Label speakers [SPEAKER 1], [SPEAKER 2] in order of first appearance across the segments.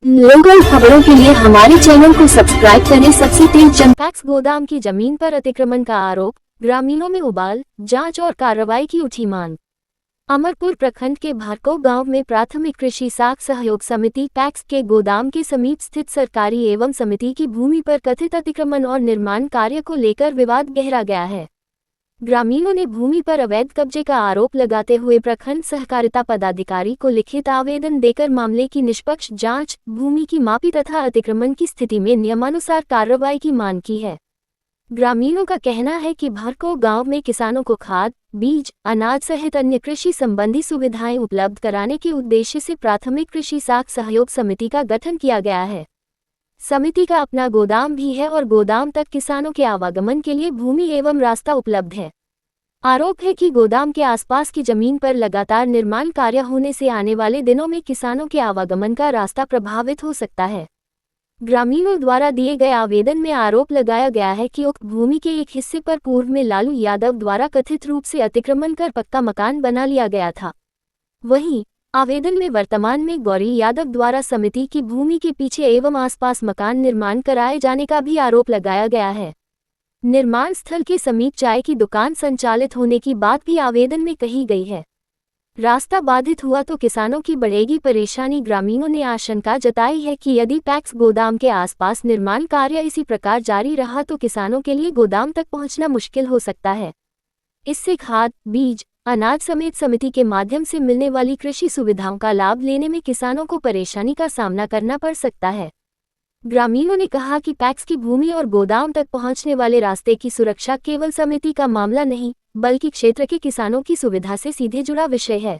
[SPEAKER 1] Local खबरों के लिए हमारे चैनल को सब्सक्राइब करें। सबसे तेज
[SPEAKER 2] पैक्स गोदाम की जमीन पर अतिक्रमण का आरोप, ग्रामीणों में उबाल, जांच और कार्रवाई की उठी मांग। अमरपुर प्रखंड के भारको गांव में प्राथमिक कृषि साख सहयोग समिति पैक्स के गोदाम के समीप स्थित सरकारी एवं समिति की भूमि पर कथित अतिक्रमण और निर्माण कार्य को लेकर विवाद गहरा गया है। ग्रामीणों ने भूमि पर अवैध कब्जे का आरोप लगाते हुए प्रखंड सहकारिता पदाधिकारी को लिखित आवेदन देकर मामले की निष्पक्ष जांच, भूमि की मापी तथा अतिक्रमण की स्थिति में नियमानुसार कार्रवाई की मांग की है। ग्रामीणों का कहना है कि भारको गांव में किसानों को खाद, बीज, अनाज सहित अन्य कृषि संबंधी सुविधाएं उपलब्ध कराने के उद्देश्य से प्राथमिक कृषि साख सहयोग समिति का गठन किया गया है। समिति का अपना गोदाम भी है और गोदाम तक किसानों के आवागमन के लिए भूमि एवं रास्ता उपलब्ध है। आरोप है कि गोदाम के आसपास की जमीन पर लगातार निर्माण कार्य होने से आने वाले दिनों में किसानों के आवागमन का रास्ता प्रभावित हो सकता है। ग्रामीणों द्वारा दिए गए आवेदन में आरोप लगाया गया है कि उक्त भूमि के एक हिस्से पर पूर्व में लालू यादव द्वारा कथित रूप से अतिक्रमण कर पक्का मकान बना लिया गया था। वहीं आवेदन में वर्तमान में गौरी यादव द्वारा समिति की भूमि के पीछे एवं आसपास मकान निर्माण कराए जाने का भी आरोप लगाया गया है। निर्माण स्थल के समीप चाय की दुकान संचालित होने की बात भी आवेदन में कही गई है। रास्ता बाधित हुआ तो किसानों की बढ़ेगी परेशानी। ग्रामीणों ने आशंका जताई है कि यदि पैक्स गोदाम के आसपास निर्माण कार्य इसी प्रकार जारी रहा तो किसानों के लिए गोदाम तक पहुंचना मुश्किल हो सकता है। इससे खाद, बीज, अनाज समेत समिति के माध्यम से मिलने वाली कृषि सुविधाओं का लाभ लेने में किसानों को परेशानी का सामना करना पड़ सकता है। ग्रामीणों ने कहा कि पैक्स की भूमि और गोदाम तक पहुंचने वाले रास्ते की सुरक्षा केवल समिति का मामला नहीं, बल्कि क्षेत्र के किसानों की सुविधा से सीधे जुड़ा विषय है।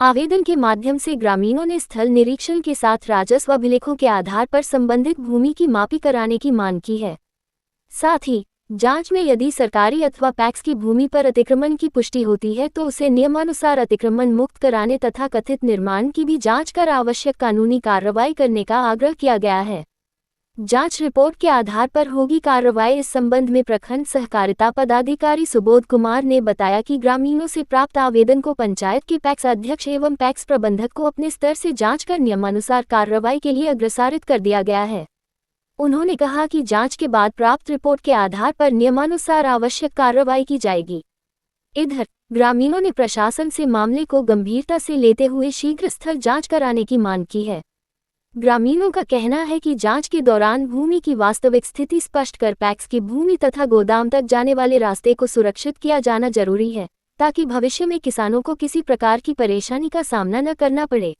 [SPEAKER 2] आवेदन के माध्यम से ग्रामीणों ने स्थल निरीक्षण के साथ राजस्व अभिलेखों के आधार पर संबंधित भूमि की मापी कराने की मांग की है। साथ ही जांच में यदि सरकारी अथवा पैक्स की भूमि पर अतिक्रमण की पुष्टि होती है तो उसे नियमानुसार अतिक्रमण मुक्त कराने तथा कथित निर्माण की भी जांच कर आवश्यक कानूनी कार्रवाई करने का आग्रह किया गया है। जांच रिपोर्ट के आधार पर होगी कार्रवाई। इस संबंध में प्रखंड सहकारिता पदाधिकारी सुबोध कुमार ने बताया कि ग्रामीणों से प्राप्त आवेदन को पंचायत के पैक्स अध्यक्ष एवं पैक्स प्रबंधक को अपने स्तर से जांच कर नियमानुसार कार्रवाई के लिए अग्रसारित कर दिया गया है। उन्होंने कहा कि जांच के बाद प्राप्त रिपोर्ट के आधार पर नियमानुसार आवश्यक कार्रवाई की जाएगी। इधर ग्रामीणों ने प्रशासन से मामले को गंभीरता से लेते हुए शीघ्र स्थल जांच कराने की मांग की है। ग्रामीणों का कहना है कि जांच के दौरान भूमि की वास्तविक स्थिति स्पष्ट कर पैक्स की भूमि तथा गोदाम तक जाने वाले रास्ते को सुरक्षित किया जाना जरूरी है, ताकि भविष्य में किसानों को किसी प्रकार की परेशानी का सामना न करना पड़े।